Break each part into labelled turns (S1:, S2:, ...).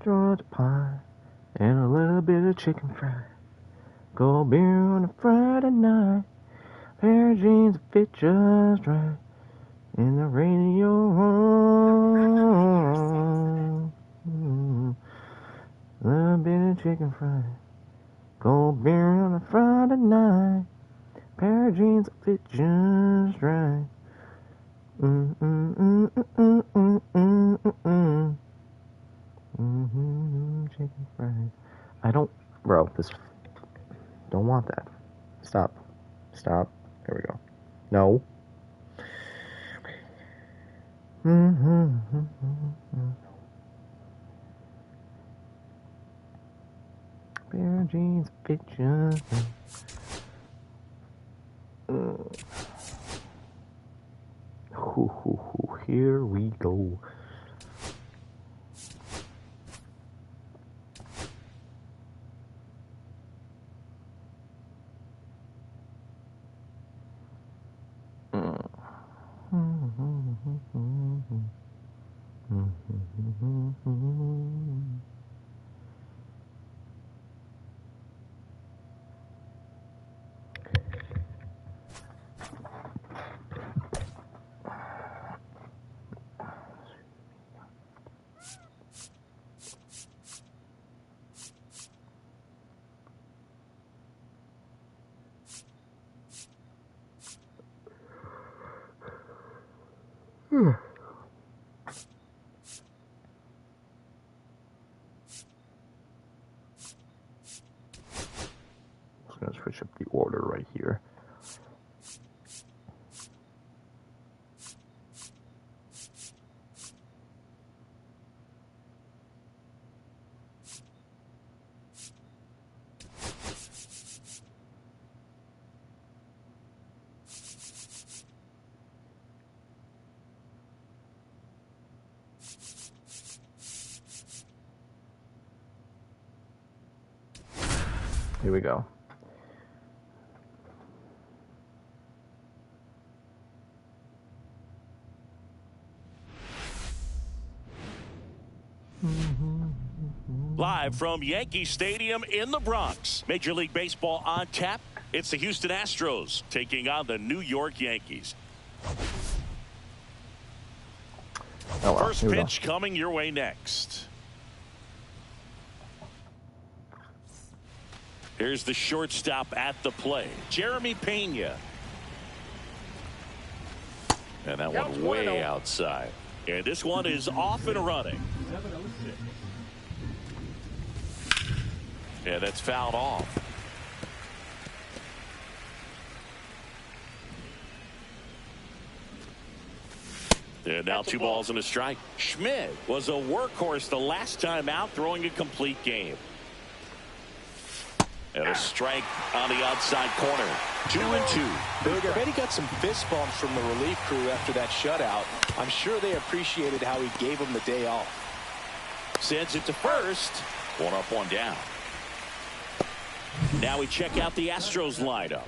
S1: Georgia pie, and a little bit of chicken fry. Cold beer on a Friday night. Pair of jeans that fit just right. In the radio room. A little bit of chicken fry. Cold beer on a Friday night. Pair of jeans that fit just right. Chicken fries. I don't, bro. This don't want that. Stop. Stop. There we go. No. Pair of jeans fit just right. Here we go. Just gonna switch up the order right here. Here we go.
S2: Live from Yankee Stadium in the Bronx. Major League Baseball on tap. It's the Houston Astros taking on the New York Yankees.
S1: Oh, wow.
S2: First pitch coming your way next. Here's the shortstop at the play, Jeremy Pena. And that one way outside. And this one is off and running. Yeah, that's fouled off. And now 2 balls and a strike. Schmidt was a workhorse the last time out, throwing a complete game. And a strike on the outside corner. 2-2.
S3: Big, I bet he got some fist bumps from the relief crew after that shutout. I'm sure they appreciated how he gave him the day off.
S2: Sends it to first. 1 up, 1 down. Now we check out the Astros lineup.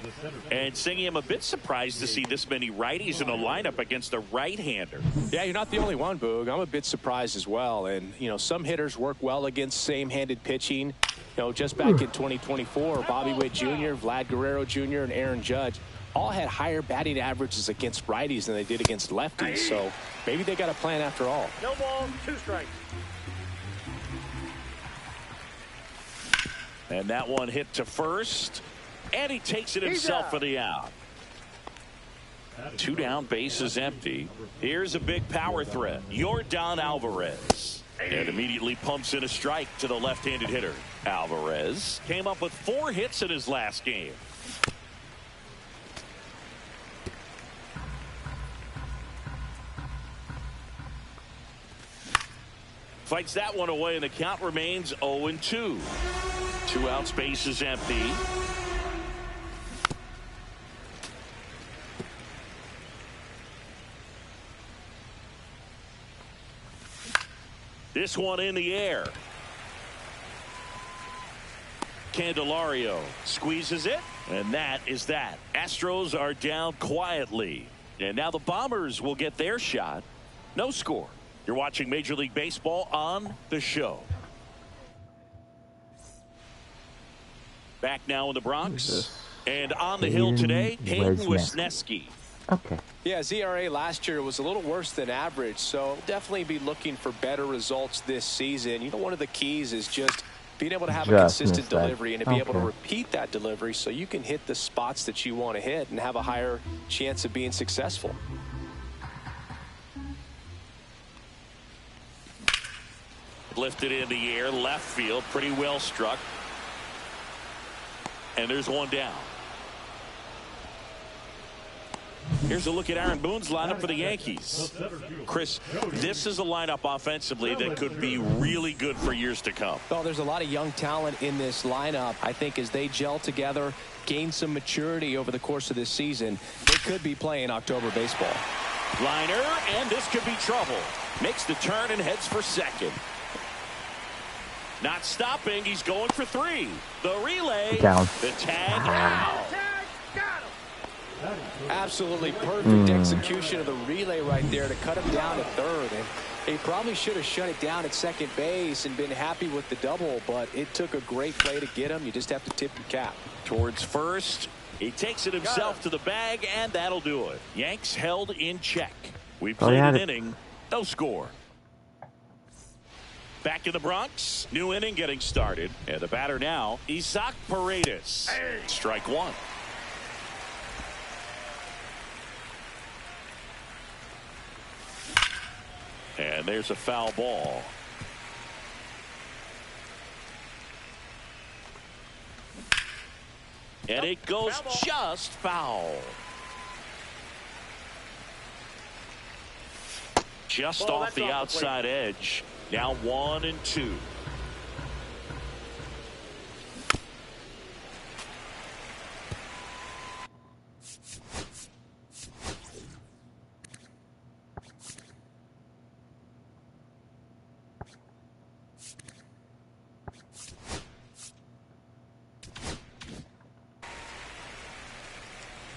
S2: And Singy, I'm a bit surprised to see this many righties in a lineup against a right-hander.
S3: Yeah, you're not the only one, Boog. I'm a bit surprised as well. And, you know, some hitters work well against same-handed pitching. You know, just back in 2024, Bobby Witt Jr., Vlad Guerrero Jr., and Aaron Judge all had higher batting averages against righties than they did against lefties. So maybe they got a plan after all.
S4: No ball, 2 strikes.
S2: And that one hit to first. And he takes it himself for the out. 2 down, base is empty. Here's a big power threat, Yordan Alvarez. And immediately pumps in a strike to the left-handed hitter. Alvarez came up with 4 hits in his last game. Fights that one away, and the count remains 0-2. 2 outs, base is empty. This one in the air. Candelario squeezes it, and that is that. Astros are down quietly, and now the Bombers will get their shot. No score. You're watching Major League Baseball on The Show. Back now in the Bronx. And on the hill today, Hayden Wesneski.
S1: Okay.
S3: Yeah, ZRA last year was a little worse than average, so definitely be looking for better results this season. You know, one of the keys is just being able to have a consistent delivery and to be able to repeat that delivery so you can hit the spots that you want to hit and have a higher chance of being successful.
S2: Lifted in the air, left field, pretty well struck. And there's one down. Here's a look at Aaron Boone's lineup for the Yankees. Chris, this is a lineup offensively that could be really good for years to come.
S3: Well, there's a lot of young talent in this lineup. I think as they gel together, gain some maturity over the course of this season, they could be playing October baseball.
S2: Liner, and this could be trouble. Makes the turn and heads for second. Not stopping. He's going for 3. The relay.
S1: Down.
S2: The tag out.
S3: Absolutely perfect execution of the relay right there to cut him down to third. And he probably should have shut it down at second base and been happy with the double, but it took a great play to get him. You just have to tip your cap.
S2: Towards first. He takes it himself to the bag, and that'll do it. Yanks held in check. We played an inning. No score. Back in the Bronx. New inning getting started. And the batter now, Isaac Paredes. Strike 1. And there's a foul ball. And it goes just foul. Just off the outside edge. Now 1-2.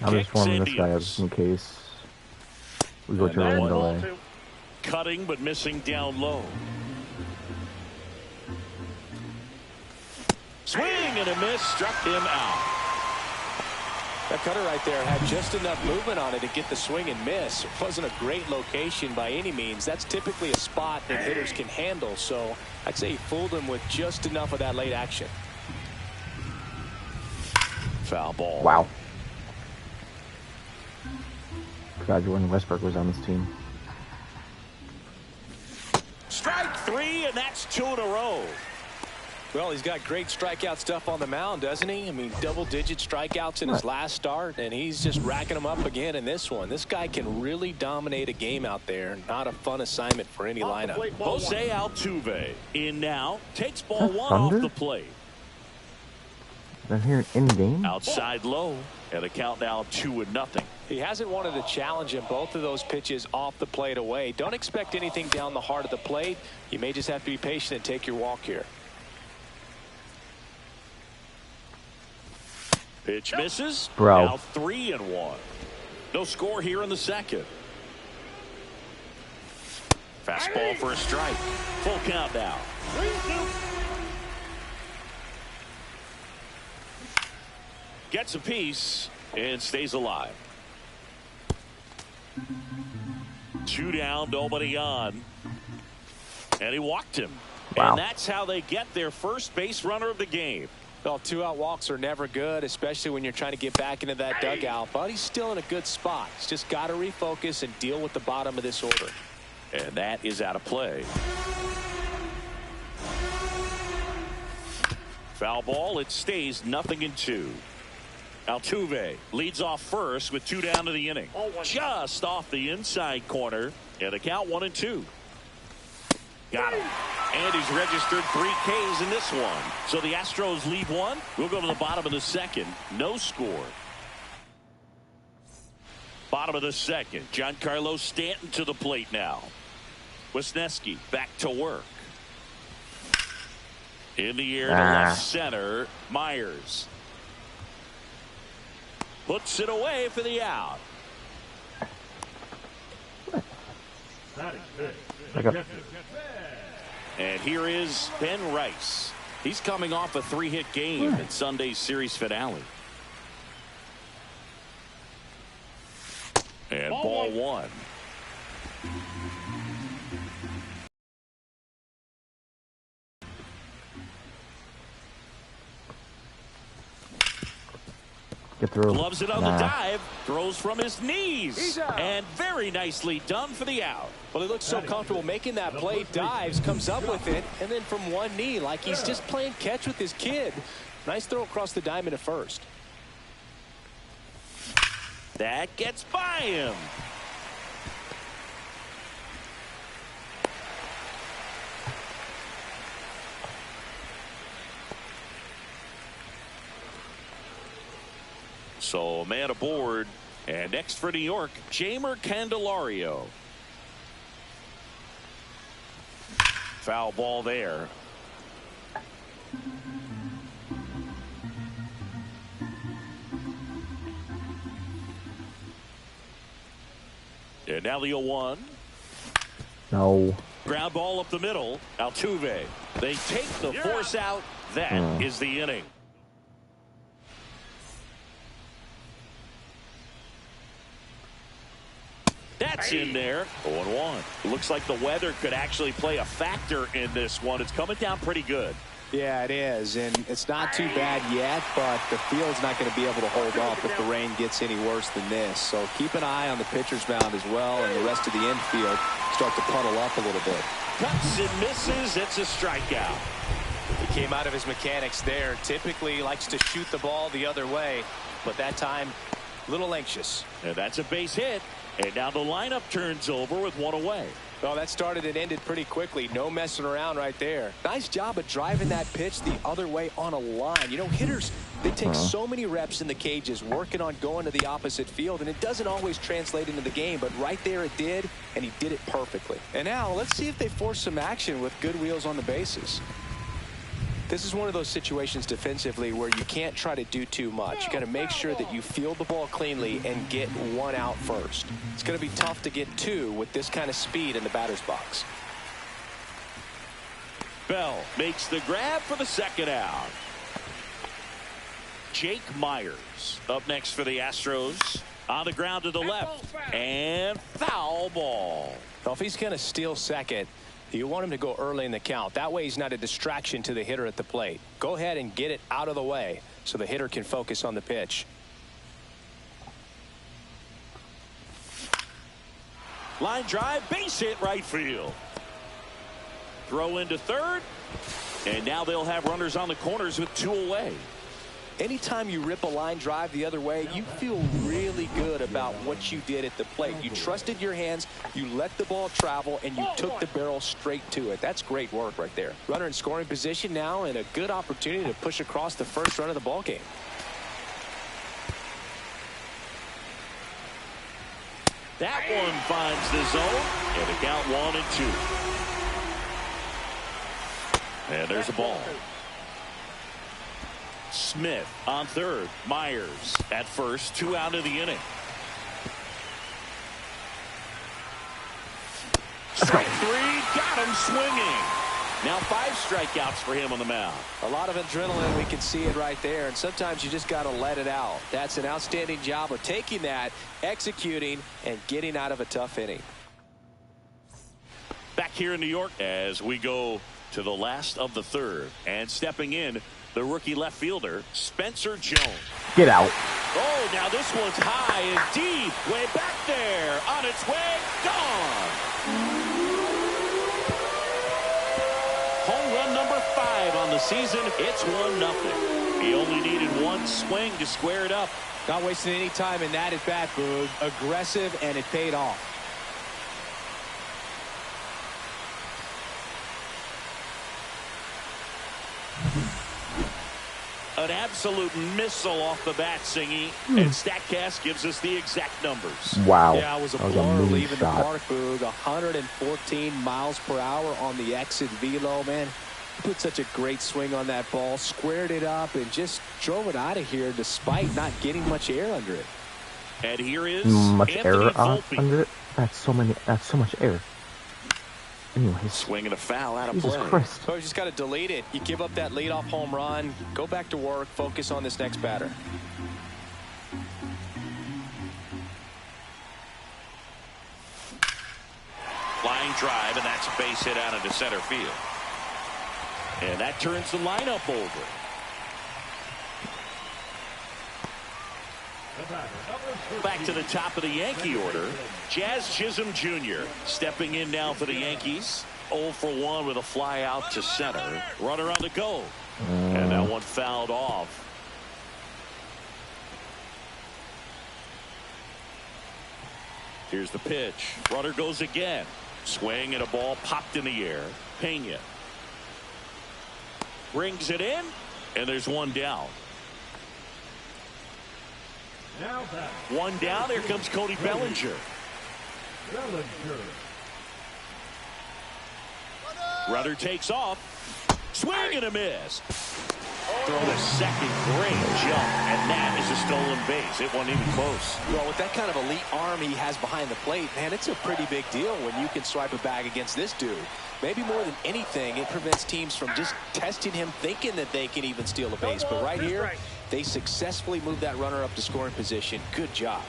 S1: I'm just warming this guy up just in case we go to a rain delay.
S2: Cutting but missing down low. Swing and a miss, struck him out.
S3: That cutter right there had just enough movement on it to get the swing and miss. It wasn't a great location by any means. That's typically a spot that hitters can handle, so I'd say he fooled him with just enough of that late action.
S2: Foul ball.
S1: Wow. Forgot Jordan Westbrook was on this team.
S2: Strike 3, and that's 2 in a row.
S3: Well, he's got great strikeout stuff on the mound, doesn't he? I mean, double-digit strikeouts in his last start, and he's just racking them up again in this one. This guy can really dominate a game out there. Not a fun assignment for any lineup.
S2: Jose Altuve in now. Takes ball 1 off the plate.
S1: I'm here in game.
S2: Outside low, and the count now 2-0.
S3: He hasn't wanted to challenge him. Both of those pitches off the plate away. Don't expect anything down the heart of the plate. You may just have to be patient and take your walk here.
S2: Pitch misses.
S1: Bro.
S2: Now 3-1. No score here in the second. Fastball for a strike. Full count now. 3-2. Gets a piece and stays alive. 2 down, nobody on. And he walked him.
S1: Wow.
S2: And that's how they get their first base runner of the game.
S3: Well, 2-out walks are never good, especially when you're trying to get back into that dugout. But he's still in a good spot. He's just got to refocus and deal with the bottom of this order.
S2: And that is out of play. Foul ball. It stays 0-2. Altuve leads off first with 2 down to the inning. Just off the inside corner. And a count 1-2. Got him. And he's registered 3 Ks in this one. So the Astros lead 1. We'll go to the bottom of the second. No score. Bottom of the second. Giancarlo Stanton to the plate now. Wesneski back to work. In the air to left center. Myers. Puts it away for the out.
S1: Like a
S2: And here is Ben Rice. He's coming off a 3-hit game in Sunday's series finale. And ball one.
S1: Get through.
S2: Gloves it on the dive. Throws from his knees. And very nicely done for the out.
S3: Well, he looks so comfortable making that play. Dives, comes up with it, and then from one knee, like he's just playing catch with his kid. Nice throw across the diamond at first.
S2: That gets by him. So a man aboard, and next for New York, Jeimer Candelario. Foul ball there. And now the 0-1.
S1: No.
S2: Ground ball up the middle. Altuve. They take the force out. That is the inning. That's in there. 0-1. Looks like the weather could actually play a factor in this one. It's coming down pretty good.
S3: Yeah, it is, and it's not too bad yet, but the field's not going to be able to hold up if the rain gets any worse than this. So keep an eye on the pitcher's mound as well, and the rest of the infield start to puddle up a little bit.
S2: Cuts and misses. It's a strikeout.
S3: He came out of his mechanics there. Typically likes to shoot the ball the other way, but that time a little anxious.
S2: And that's a base hit. And now the lineup turns over with one away.
S3: Well, that started and ended pretty quickly. No messing around right there. Nice job of driving that pitch the other way on a line. You know, hitters, they take so many reps in the cages working on going to the opposite field, and it doesn't always translate into the game, but right there it did, and he did it perfectly. And now let's see if they force some action with good wheels on the bases. This is one of those situations defensively where you can't try to do too much. You got to make sure that you field the ball cleanly and get one out first. It's going to be tough to get two with this kind of speed in the batter's box.
S2: Bell makes the grab for the second out. Jake Myers up next for the Astros. On the ground to the left. And foul ball.
S3: Well, if he's going to steal second, you want him to go early in the count. That way he's not a distraction to the hitter at the plate. Go ahead and get it out of the way so the hitter can focus on the pitch.
S2: Line drive, base hit right field. Throw into third. And now they'll have runners on the corners with two away.
S3: Anytime you rip a line drive the other way, you feel really good about what you did at the plate. You trusted your hands, you let the ball travel, and you took the barrel straight to it. That's great work right there. Runner in scoring position now, and a good opportunity to push across the first run of the ball game.
S2: That one finds the zone, and a count 1-2. And there's a ball. Smith on third. Myers at first. 2 out of the inning. Strike 3. Got him swinging. Now 5 strikeouts for him on the mound.
S3: A lot of adrenaline. We can see it right there. And sometimes you just got to let it out. That's an outstanding job of taking that, executing, and getting out of a tough inning.
S2: Back here in New York as we go to the last of the third. And stepping in, the rookie left fielder, Spencer Jones.
S1: Get out.
S2: Oh, now this one's high and deep. Way back there. On its way. Gone. Home run number 5 on the season. It's 1-0. He only needed one swing to square it up.
S3: Not wasting any time in that at bat, Boog. Aggressive, and it paid off.
S2: An absolute missile off the bat, Singy, and StatCast gives us the exact numbers.
S1: Wow.
S3: Yeah, it was a blur leaving the park, Boog. 114 miles per hour on the exit velo, man. He put such a great swing on that ball, squared it up, and just drove it out of here despite not getting much air under it.
S2: And here is
S1: much
S2: Anthony
S1: air
S2: Volpe.
S1: under it. That's so much air. Anyways.
S2: Swinging a foul out of
S1: Jesus
S2: play.
S1: Christ.
S3: So you just got to delete it. You give up that leadoff home run. Go back to work. Focus on this next batter.
S2: Flying drive, and that's a base hit out into center field. And that turns the lineup over. Back to the top of the Yankee order. Jazz Chisholm Jr. stepping in now for the Yankees. 0 for 1 with a fly out to center. Runner on the go. And that one fouled off. Here's the pitch. Runner goes again. Swing and a ball popped in the air. Pena brings it in, and there's one down. One down. Here comes Cody Bellinger. Runner takes off. Swing and a miss. Throw to second. Great jump. And that is a stolen base. It wasn't even close.
S3: Well, with that kind of elite arm he has behind the plate, man, it's a pretty big deal when you can swipe a bag against this dude. Maybe more than anything, it prevents teams from just testing him, thinking that they can even steal a base. But right here, they successfully moved that runner up to scoring position. Good job.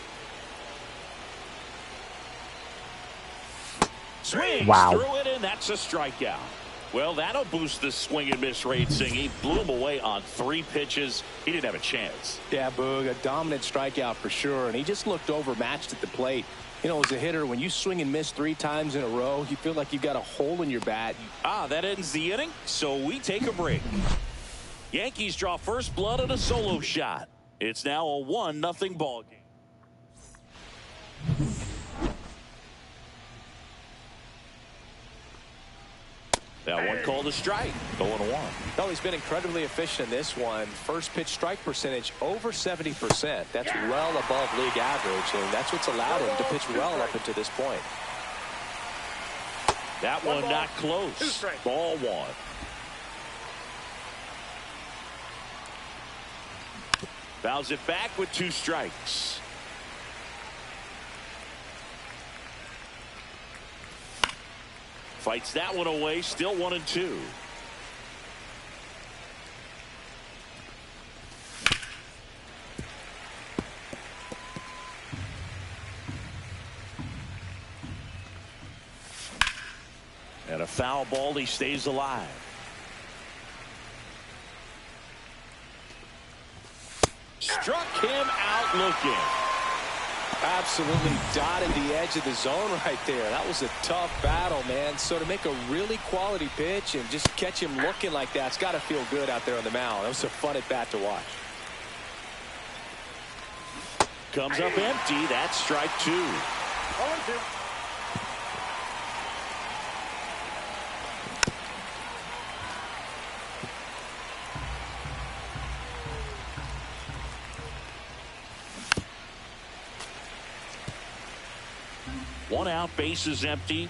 S2: Swings through it, and that's a strikeout. Well, that'll boost the swing and miss rate. He blew him away on 3 pitches. He didn't have a chance.
S3: Yeah, Boog, a dominant strikeout for sure, and he just looked overmatched at the plate. You know, as a hitter, when you swing and miss 3 times in a row, you feel like you've got a hole in your bat.
S2: That ends the inning, so we take a break. Yankees draw first blood on a solo shot. It's now a 1-0 ball game. That one called a strike. 0-1.
S3: Well, he's been incredibly efficient in this one. First pitch strike percentage over 70%. That's well above league average, and that's what's allowed him to pitch well up until this point.
S2: That one not close. Ball 1. Fouls it back with 2 strikes. Fights that one away. Still 1-2. And a foul ball. He stays alive. Struck him out looking.
S3: Absolutely dotted the edge of the zone right there. That was a tough battle, man. So to make a really quality pitch and just catch him looking like that, it's got to feel good out there on the mound. That was a fun at bat to watch.
S2: Comes up empty. That's strike 2.
S4: 0-2.
S2: One out, bases empty.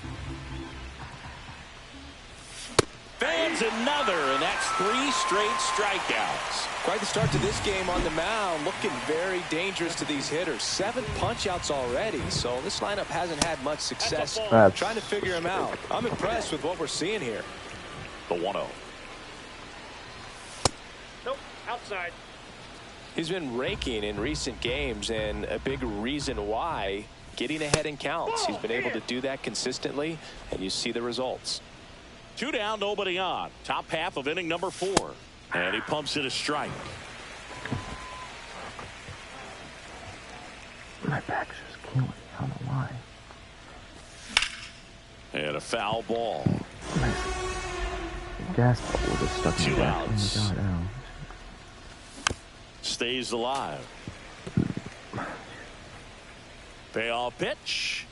S2: Fans another, and that's 3 straight strikeouts.
S3: Quite the start to this game on the mound. Looking very dangerous to these hitters. 7 punch-outs already, so this lineup hasn't had much success trying to figure him out. I'm impressed with what we're seeing here.
S2: The 1-0.
S4: Nope, outside.
S3: He's been raking in recent games, and a big reason why, getting ahead in counts. He's been able to do that consistently, and you see the results.
S2: 2 down, nobody on. Top half of inning number 4. And he pumps in a strike.
S1: My back's just killing me. I don't know why.
S2: And a foul ball.
S1: My gas bubble just stuck in
S2: 2
S1: my back.
S2: outs.
S1: Oh my God, ow.
S2: Stays alive. Payoff pitch.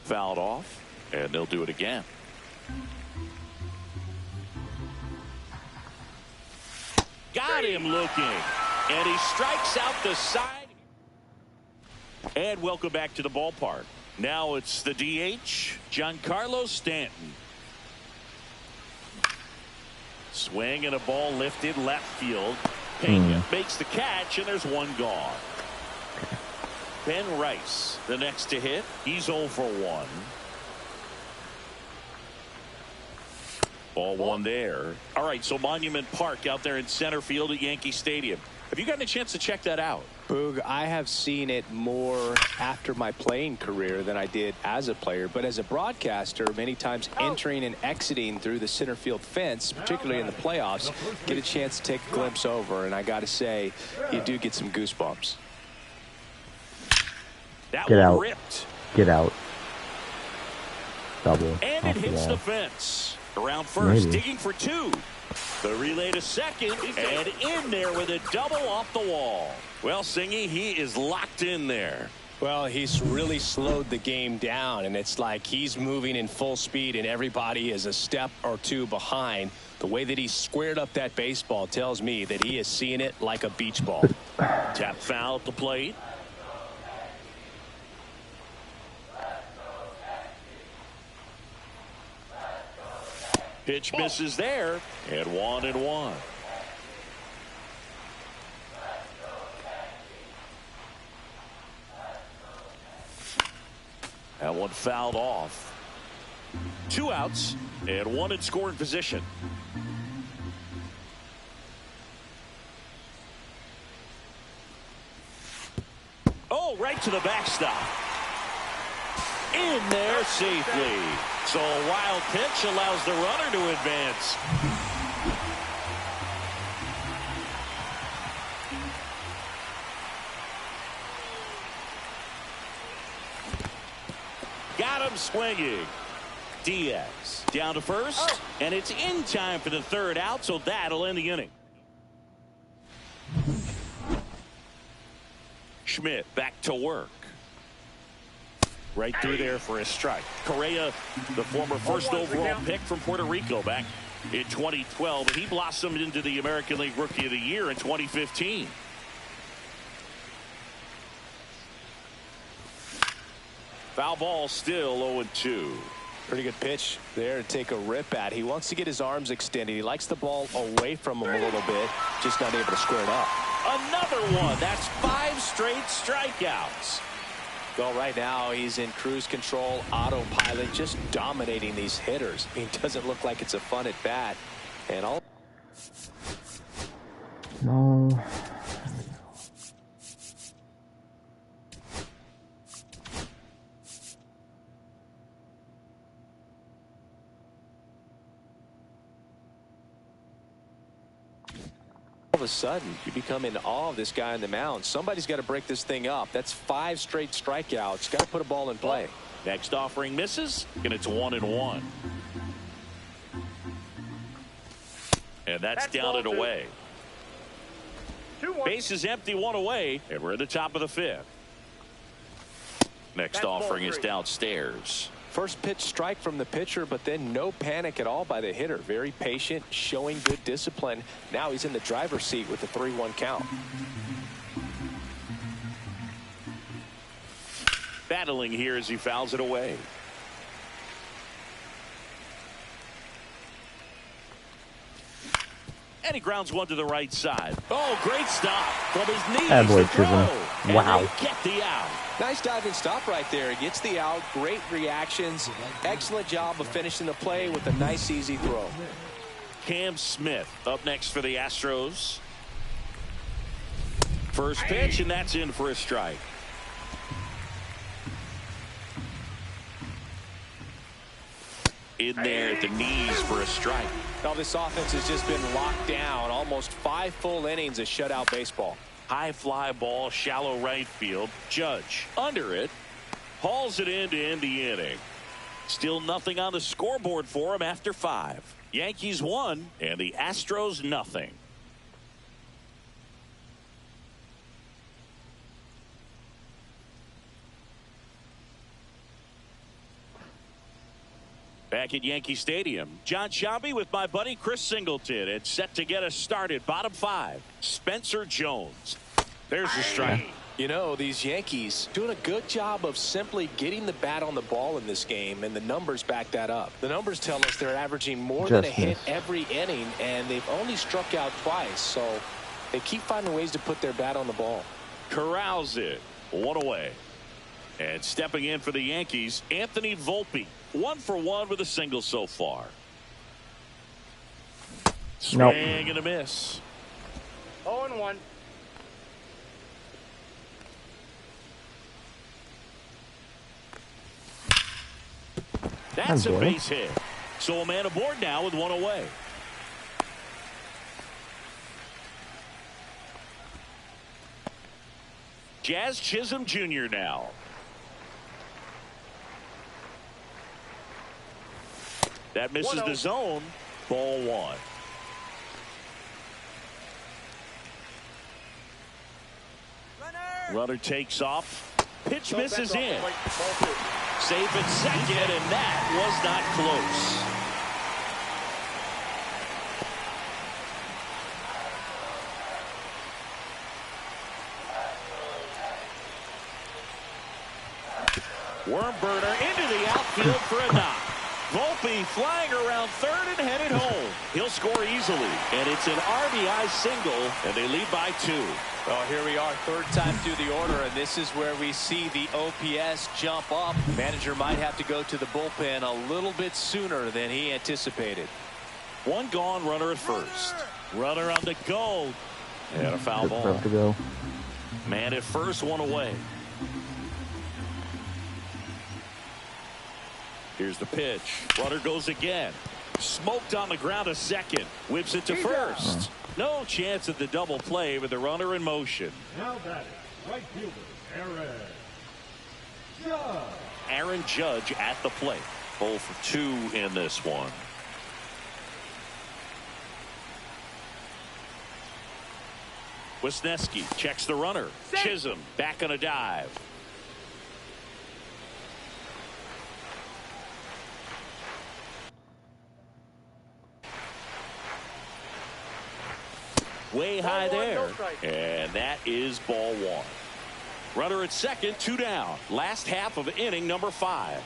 S2: Fouled off, and they'll do it again. Got him looking, and he strikes out the side. And welcome back to the ballpark. Now it's the DH, Giancarlo Stanton. Swing and a ball lifted left field. Pena makes the catch, and there's one gone. Ben Rice, the next to hit. He's 0 for 1. Ball one there. All right, so Monument Park out there in center field at Yankee Stadium. Have you gotten a chance to check that out?
S3: Boog, I have seen it more after my playing career than I did as a player. But as a broadcaster, many times entering and exiting through the center field fence, particularly in the playoffs, get a chance to take a glimpse over. And I got to say, you do get some goosebumps.
S2: That
S1: Get
S2: one
S1: out.
S2: ripped.
S1: Get out. Double.
S2: And
S1: Off
S2: it
S1: the
S2: hits
S1: wall.
S2: the fence. Around first,
S1: Maybe.
S2: digging for two. The relay to second, and in there with a double off the wall. Well, Singy, he is locked in there.
S5: Well, he's really slowed the game down, and it's like he's moving in full speed, and everybody is a step or two behind. The way that he squared up that baseball tells me that he is seeing it like a beach ball.
S2: Tap foul at the plate. Pitch misses there, and 1-1. That one fouled off. 2 outs and 1 in scoring position. Oh, right to the backstop. In there safely. So a wild pitch allows the runner to advance. Got him swinging. Diaz down to first, and it's in time for the 3rd out, so that'll end the inning. Schmidt back to work. Right through there for a strike. Correa, the former 1st overall pick from Puerto Rico back in 2012, and he blossomed into the American League Rookie of the Year in 2015. Foul ball, still 0-2.
S3: Pretty good pitch there to take a rip at. He wants to get his arms extended. He likes the ball away from him a little bit, just not able to square it up.
S2: Another one. That's 5 straight strikeouts.
S3: Well, right now he's in cruise control, autopilot, just dominating these hitters. I mean, it doesn't look like it's a fun at bat. And all.
S1: No.
S3: All of a sudden, you become in awe of this guy on the mound. Somebody's got to break this thing up. That's 5 straight strikeouts. Got to put a ball in play.
S2: Next offering misses, and it's 1-1. And that's down and away.
S4: 2-1.
S2: Base is empty, 1 away, and we're at the top of the 5th. Next
S4: That's ball
S2: offering is
S4: 3.
S2: downstairs.
S3: First pitch strike from the pitcher, but then no panic at all by the hitter. Very patient, showing good discipline. Now he's in the driver's seat with the 3-1 count.
S2: Battling here as he fouls it away. And he grounds one to the right side. Oh, great stop from his knees.
S1: That boy
S2: to throw.
S1: Chisholm. Wow.
S2: And they get the out.
S3: Nice diving stop right there. He gets the out. Great reactions. Excellent job of finishing the play with a nice, easy throw.
S2: Cam Smith up next for the Astros. First pitch, and that's in for a strike. In there at the knees for a strike.
S3: Now this offense has just been locked down. Almost 5 full innings of shutout baseball.
S2: High fly ball, shallow right field. Judge under it. Hauls it in to end the inning. Still nothing on the scoreboard for him after 5. Yankees 1 and the Astros nothing. Back at Yankee Stadium, John Sciambi with my buddy Chris Singleton. It's set to get us started. Bottom 5, Spencer Jones. There's the strike.
S3: You know, these Yankees doing a good job of simply getting the bat on the ball in this game, and the numbers back that up. The numbers tell us they're averaging more than a hit every inning, and they've only struck out twice. So they keep finding ways to put their bat on the ball.
S2: Corrals it. 1 away. And stepping in for the Yankees, Anthony Volpe. 1 for 1 with a single so far. Swing and a miss.
S4: 0-1.
S2: That's a base hit. So a man aboard now with one away. Jazz Chisholm Jr. now. That misses the zone. Ball one. Runner takes off. Pitch misses in. Safe at second, and that was not close. Worm burner into the outfield for a knock. Volpe flying around third and headed home. He'll score easily, and it's an RBI single, and they lead by 2.
S5: Well, here we are, third time through the order, and this is where we see the OPS jump up. Manager might have to go to the bullpen a little bit sooner than he anticipated.
S2: One gone, runner at first. Runner on the go. And a foul ball.
S1: To go.
S2: Man at first, one away. Here's the pitch. Runner goes again. Smoked on the ground a second. Whips it to first. No chance at the double play with the runner in motion.
S6: Now batting, right fielder, Judge.
S2: Aaron Judge at the plate. 0 for 2 in this one. Wisniewski checks the runner. Chisholm back on a dive. Way high there. And that is ball one. Runner at second, 2 down. Last half of inning number 5.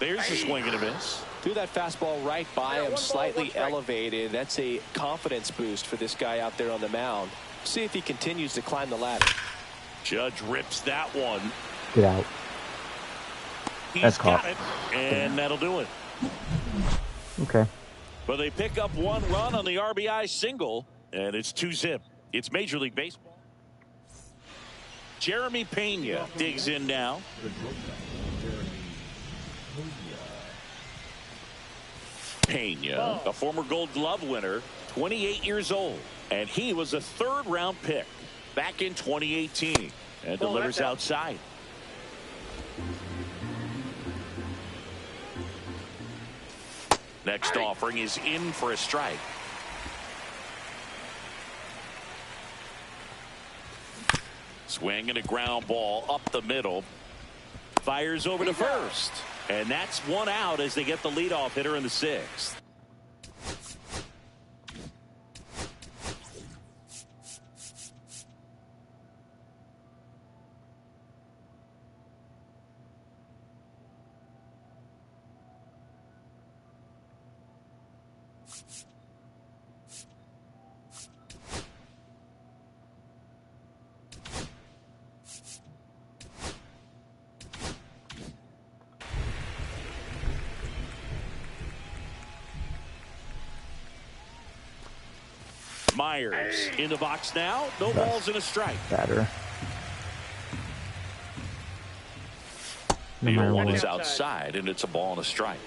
S2: There's a swing and a miss.
S3: Threw that fastball right by him, slightly elevated. That's a confidence boost for this guy out there on the mound. See if he continues to climb the ladder.
S2: Judge rips that one.
S1: Get out.
S2: He's got it, and that'll do it.
S1: Okay.
S2: But they pick up 1 run on the RBI single, and it's 2-zip. It's Major League Baseball. Jeremy Pena digs in now. Pena, a former Gold Glove winner, 28 years old, and he was a 3rd-round pick back in 2018, and delivers outside. Next offering is in for a strike. Swing and a ground ball up the middle. Fires over to first. And that's 1 out as they get the leadoff hitter in the 6th. Myers in the box now. No balls and a strike.
S1: Batter.
S2: The 0-1 is outside, and it's a ball and a strike.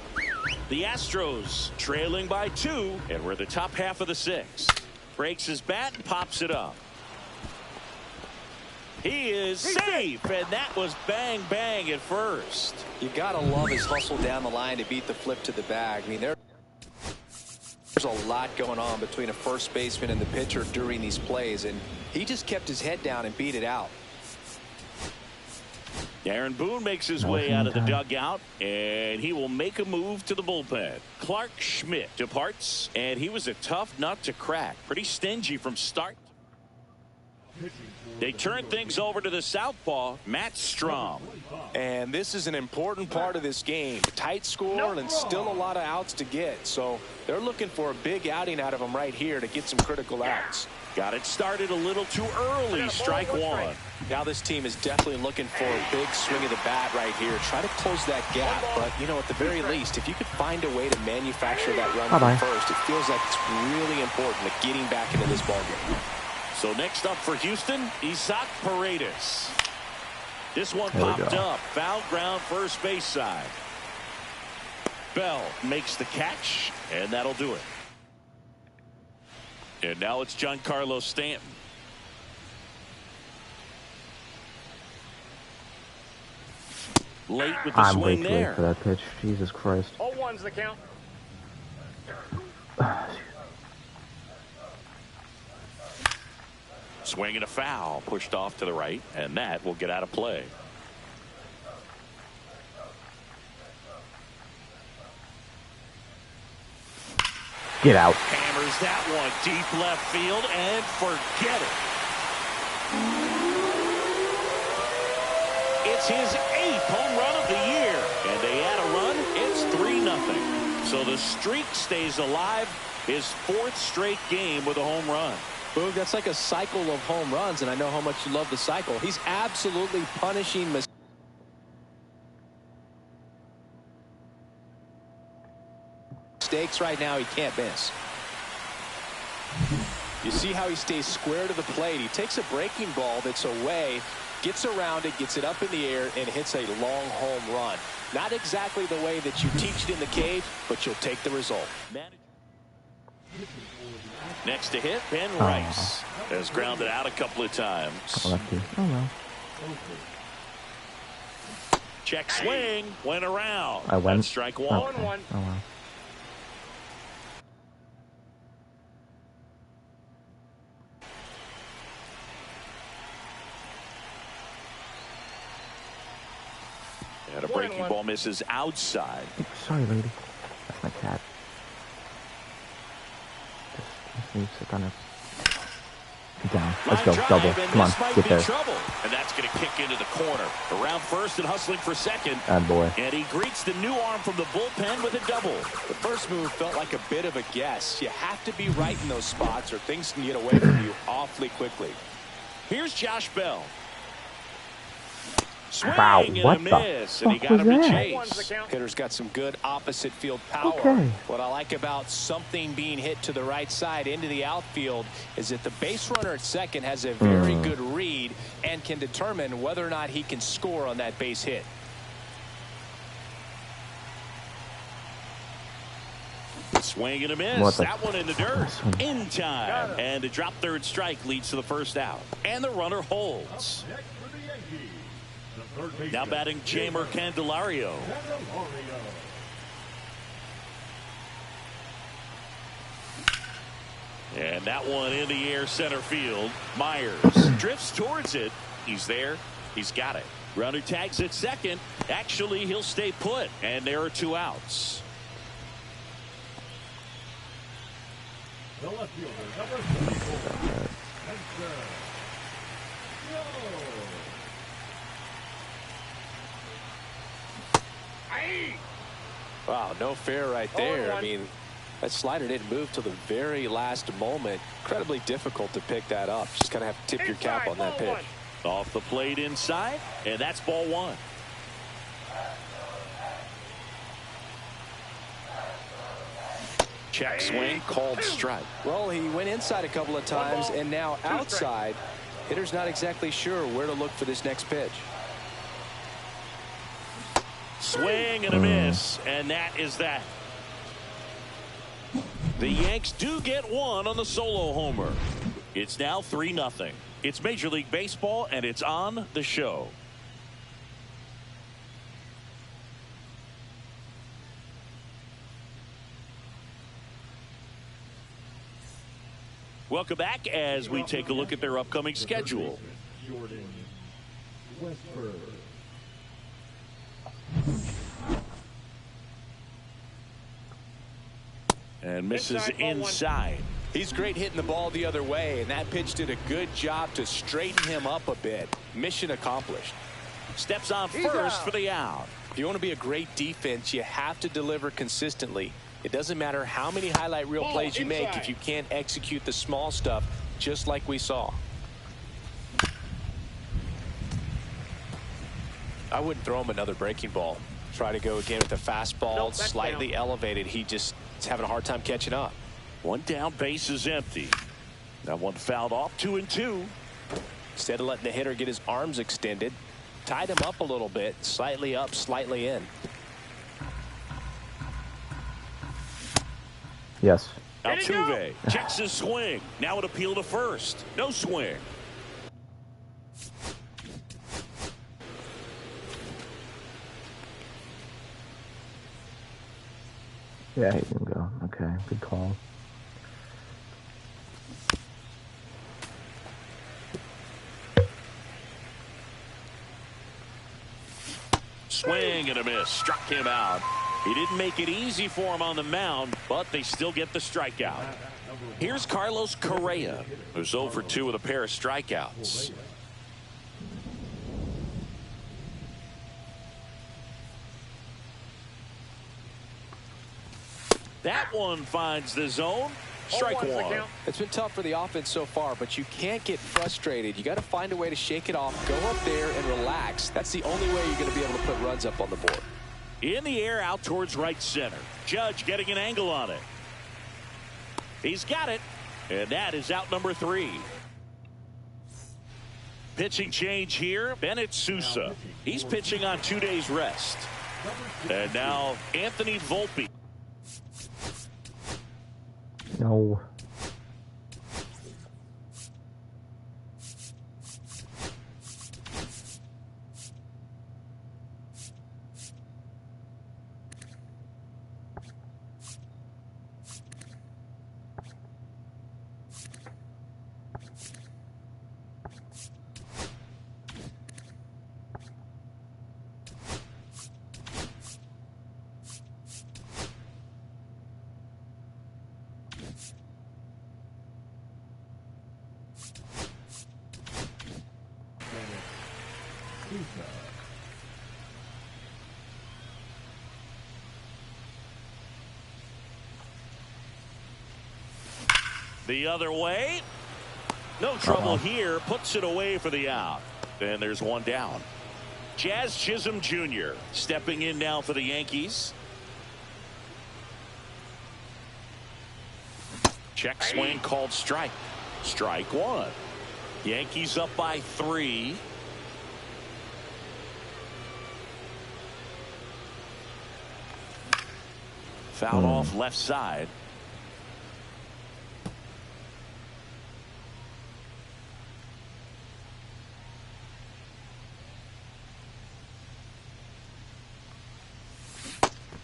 S2: The Astros trailing by 2, and we're the top half of the 6th. Breaks his bat and pops it up. He is safe, and that was bang bang at first.
S3: You gotta love his hustle down the line to beat the flip to the bag. I mean, there's a lot going on between a first baseman and the pitcher during these plays, and he just kept his head down and beat it out.
S2: Aaron Boone makes his way out of the dugout, and he will make a move to the bullpen. Clark Schmidt departs, and he was a tough nut to crack. Pretty stingy from start. They turn things over to the southpaw, Matt Strom.
S3: And this is an important part of this game. Tight score and still a lot of outs to get. So they're looking for a big outing out of him right here to get some critical outs.
S2: Got it started a little too early. Strike one.
S3: Now this team is definitely looking for a big swing of the bat right here. Try to close that gap. But, you know, at the very least, if you could find a way to manufacture that run from first, it feels like it's really important to getting back into this ballgame.
S2: So next up for Houston, Isaac Paredes. This one popped up. Foul ground first base side. Bell makes the catch, and that'll do it. And now it's Giancarlo Stanton. Late with the
S1: I'm way
S2: swing
S1: too
S2: there.
S1: late for that pitch. Jesus Christ.
S4: 0-1's the count.
S2: Swing and a foul, pushed off to the right, and that will get out of play.
S1: Get out.
S2: Hammers that one deep left field and forget it. It's his 8th home run of the year, and they add a run. It's 3-0. So the streak stays alive. His 4th straight game with a home run.
S3: Boog, that's like a cycle of home runs, and I know how much you love the cycle. He's absolutely punishing mistakes right now. He can't miss. You see how he stays square to the plate. He takes a breaking ball that's away, gets around it, gets it up in the air, and hits a long home run. Not exactly the way that you teach it in the cage, but you'll take the result.
S2: Next to hit, Ben Rice has grounded out a couple of times.
S1: Oh well.
S2: Check swing, went around.
S1: I went.
S2: That's strike one.
S1: Okay. Oh well.
S2: And a breaking ball misses outside.
S1: Sorry, lady. That's my cat. Just needs to kind of down. Let's go. Double. Come on. Get there.
S2: Trouble. And that's going to kick into the corner. Around first and hustling for second.
S1: Bad boy.
S2: And he greets the new arm from the bullpen with a double.
S3: The first move felt like a bit of a guess. You have to be right in those spots or things can get away from you awfully quickly.
S2: Here's Josh Bell. Swing
S1: Wow,
S2: and
S1: what
S2: a
S1: the
S2: miss, and he
S1: fuck
S2: got him
S1: was
S2: to
S1: that?
S2: chase.
S3: Hitter's got some good opposite field power.
S1: Okay.
S3: What I like about something being hit to the right side into the outfield is that the base runner at second has a very good read and can determine whether or not he can score on that base hit.
S2: Swing and a miss. That one in the dirt.
S1: Swing.
S2: In time. And a drop third strike leads to the first out. And the runner holds. Now batting Jamer Candelario. And that one in the air center field. Myers drifts towards it. He's there. He's got it. Runner tags at second. Actually, he'll stay put. And there are 2 outs.
S6: The left fielder, number 34.
S3: Wow, no fair right there. I mean, that slider didn't move till the very last moment. Incredibly difficult to pick that up. Just kind of have to tip your cap on that pitch.
S2: Off the plate inside, and that's ball 1. Check swing, called strike.
S3: Well, he went inside a couple of times, and now outside. Hitter's not exactly sure where to look for this next pitch.
S2: Swing and a miss, and that is that. The Yanks do get one on the solo homer. It's now 3-0. It's Major League Baseball, and it's on the show. Welcome back as we take a look at their upcoming schedule. And misses inside.
S3: He's great hitting the ball the other way, and that pitch did a good job to straighten him up a bit. Mission accomplished.
S2: Steps on first for the out.
S3: If you want to be a great defense, you have to deliver consistently. It doesn't matter how many highlight reel plays you make if you can't execute the small stuff, just like we saw. I wouldn't throw him another breaking ball. Try to go again with the fastball, slightly elevated. He just is having a hard time catching up.
S2: One down, base is empty. That one fouled off, 2-2.
S3: Instead of letting the hitter get his arms extended, tied him up a little bit, slightly up, slightly in.
S1: Yes.
S2: Altuve checks his swing. Now an appeal to first. No swing.
S1: Yeah, he can go. Okay, good call.
S2: Swing and a miss. Struck him out. He didn't make it easy for him on the mound, but they still get the strikeout. Here's Carlos Correa, who's 0 for 2 with a pair of strikeouts. That one finds the zone. Strike one.
S3: It's been tough for the offense so far, but you can't get frustrated. You got to find a way to shake it off, go up there and relax. That's the only way you're going to be able to put runs up on the board.
S2: In the air, out towards right center. Judge getting an angle on it. He's got it, and that is out number 3. Pitching change here, Bennett Sousa. He's pitching on 2 days rest. And now Anthony Volpe.
S1: No.
S2: The other way. No trouble here. Puts it away for the out. And there's one down. Jazz Chisholm Jr. stepping in now for the Yankees. Check swing called strike. Strike one. Yankees up by 3. Fouled off left side.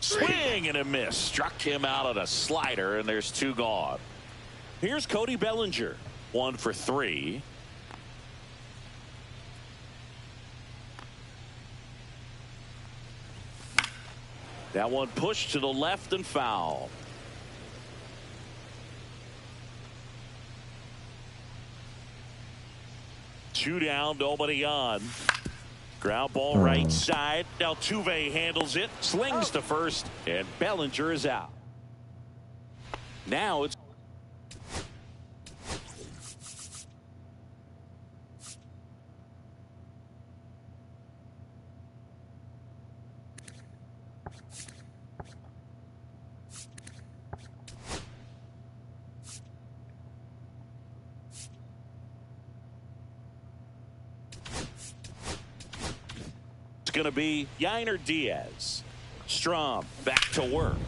S2: Swing and a miss. Struck him out on a slider, and there's 2 gone. Here's Cody Bellinger. 1 for 3. That one pushed to the left and foul. Two down, nobody on. Ground ball right side. Altuve handles it, slings to first, and Bellinger is out. Now it's going to be Yainer Diaz. Strom back to work.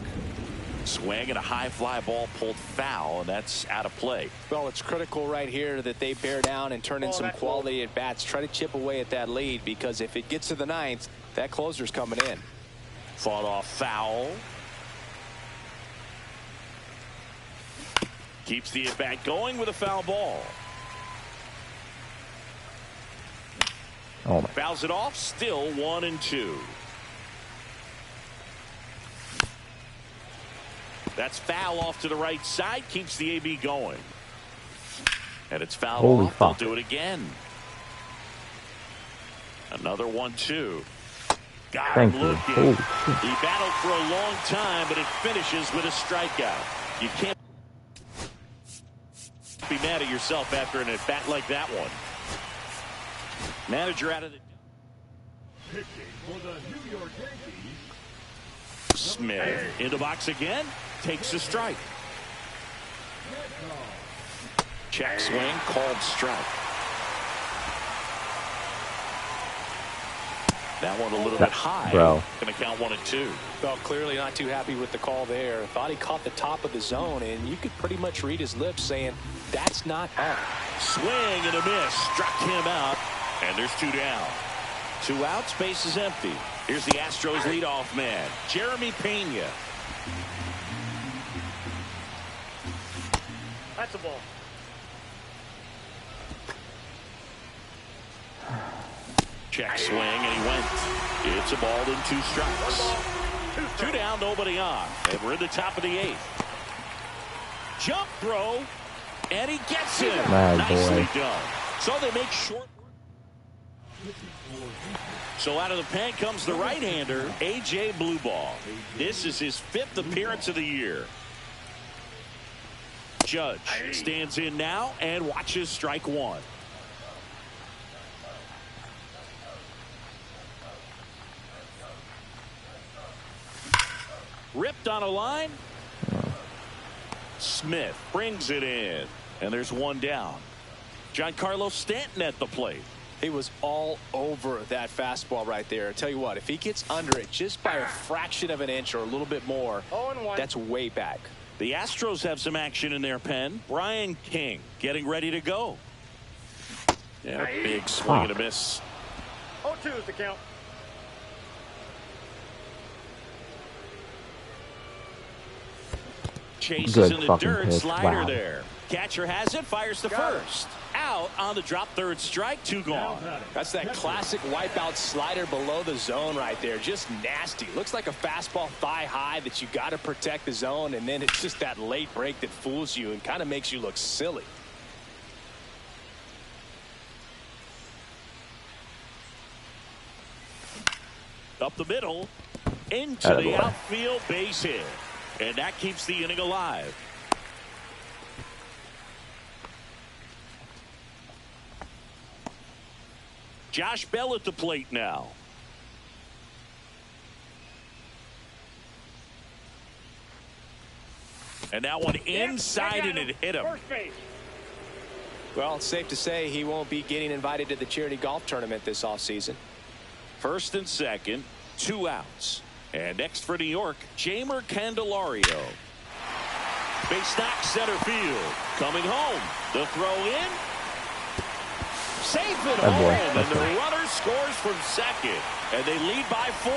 S2: Swing and a high fly ball pulled foul, and that's out of play.
S3: Well, it's critical right here that they bear down and turn in some quality at bats. Try to chip away at that lead, because if it gets to the 9th, that closer's coming in.
S2: Fought off foul. Keeps the at bat going with a foul ball. Fouls it off, still 1-2. That's foul off to the right side. Keeps the AB going. And it's fouled
S1: Holy
S2: off.
S1: fuck.
S2: They'll do it again. Another 1-2. Got
S1: Thank
S2: him
S1: you.
S2: looking.
S1: Holy shit.
S2: He battled for a long time, but it finishes with a strikeout. You can't be mad at yourself after an at-bat like that one. Manager out of the...
S6: Pitching for the New York Yankees.
S2: Smith in the box again. Takes a strike. Check swing. Called strike. That one a little bit high.
S1: Bro.
S2: Going to count 1-2.
S3: Well, clearly not too happy with the call there. Thought he caught the top of the zone, and you could pretty much read his lips saying, that's not up.
S2: Swing and a miss. Struck him out. And there's 2 down. 2 outs. Base is empty. Here's the Astros leadoff man, Jeremy Pena.
S4: That's a ball.
S2: Check swing, and he went. It's a ball in 2 strikes. 2 down, nobody on. And we're in the top of the 8th. Jump throw, and he gets it. Nicely done. So they make short. So out of the pen comes the right-hander, A.J. Blueball. This is his 5th appearance of the year. Judge stands in now and watches strike 1. Ripped on a line. Smith brings it in. And there's 1 down. Giancarlo Stanton at the plate.
S3: He was all over that fastball right there. I tell you what, if he gets under it just by a fraction of an inch or a little bit more,
S4: 0-1.
S3: that's way back.
S2: The Astros have some action in their pen. Brian King getting ready to go. Yeah, big swing and a miss.
S4: 0-2 is the count.
S2: Chases
S1: Good
S2: in the
S1: fucking
S2: dirt.
S1: pitch.
S2: Slider
S1: Wow.
S2: there. Catcher has it. Fires to first. Out on the drop. 3rd strike. 2 gone.
S3: That's that classic wipeout slider below the zone right there. Just nasty. Looks like a fastball thigh high that you got to protect the zone, and then it's just that late break that fools you and kind of makes you look silly.
S2: Up the middle. Into the outfield base hit. And that keeps the inning alive. Josh Bell at the plate now. And that one inside, and it hit him.
S4: First base.
S3: Well, it's safe to say he won't be getting invited to the charity golf tournament this offseason.
S2: 1st and 2nd, 2 outs. And next for New York, Jamer Candelario. Base knock center field. Coming home. The throw in. Safe at home. And the runner scores from 2nd. And they lead by 4.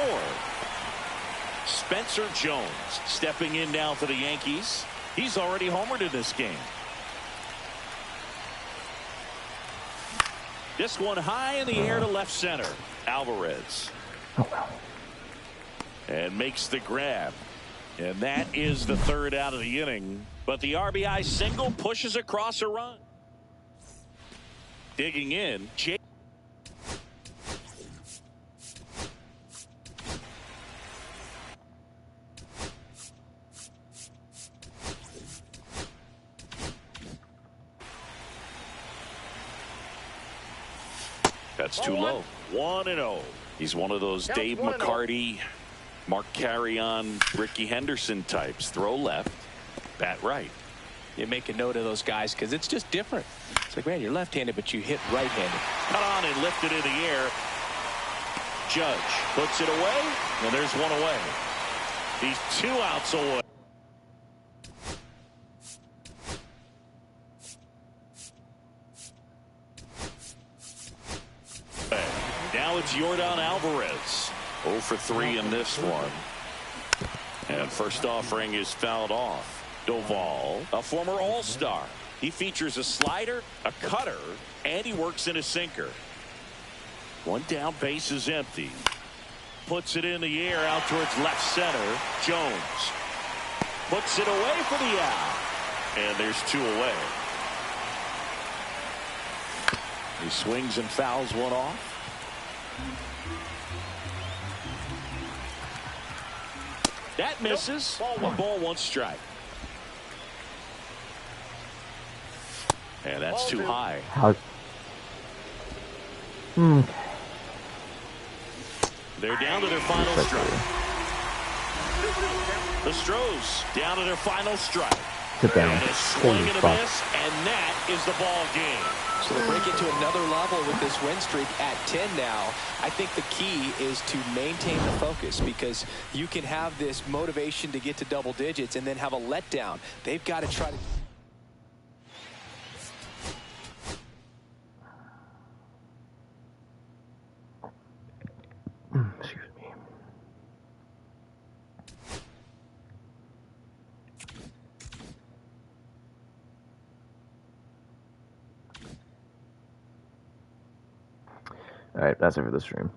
S2: Spencer Jones stepping in now for the Yankees. He's already homered in this game. This one high in the air to left center. Alvarez. And makes the grab. And that is the 3rd out of the inning. But the RBI single pushes across a run. Digging in. That's too low. 1-0. He's one of those Dave McCarty, Mark Carrion, Ricky Henderson types. Throw left, bat right.
S3: You make a note of those guys because it's just different. It's like, man, you're left-handed, but you hit right-handed.
S2: Cut on and lifted in the air. Judge puts it away, and there's 1 away. He's 2 outs away. Now it's Yordan Alvarez. 0 for 3 in this one. And first offering is fouled off. Doval, a former All-Star. He features a slider, a cutter, and he works in a sinker. 1 down, base is empty. Puts it in the air out towards left center. Jones puts it away for the out. And there's 2 away. He swings and fouls one off. That misses. Nope. Ball 1 strike. And that's too high.
S1: Okay.
S2: They're down to their final strike. The Stros down to their final strike.
S1: Sit down.
S2: And a swing and a miss, and that is the ball game.
S3: So they break it to another level with this win streak at 10 now. I think the key is to maintain the focus, because you can have this motivation to get to double digits and then have a letdown. They've got to try to...
S1: Excuse me. All right, that's it for the stream.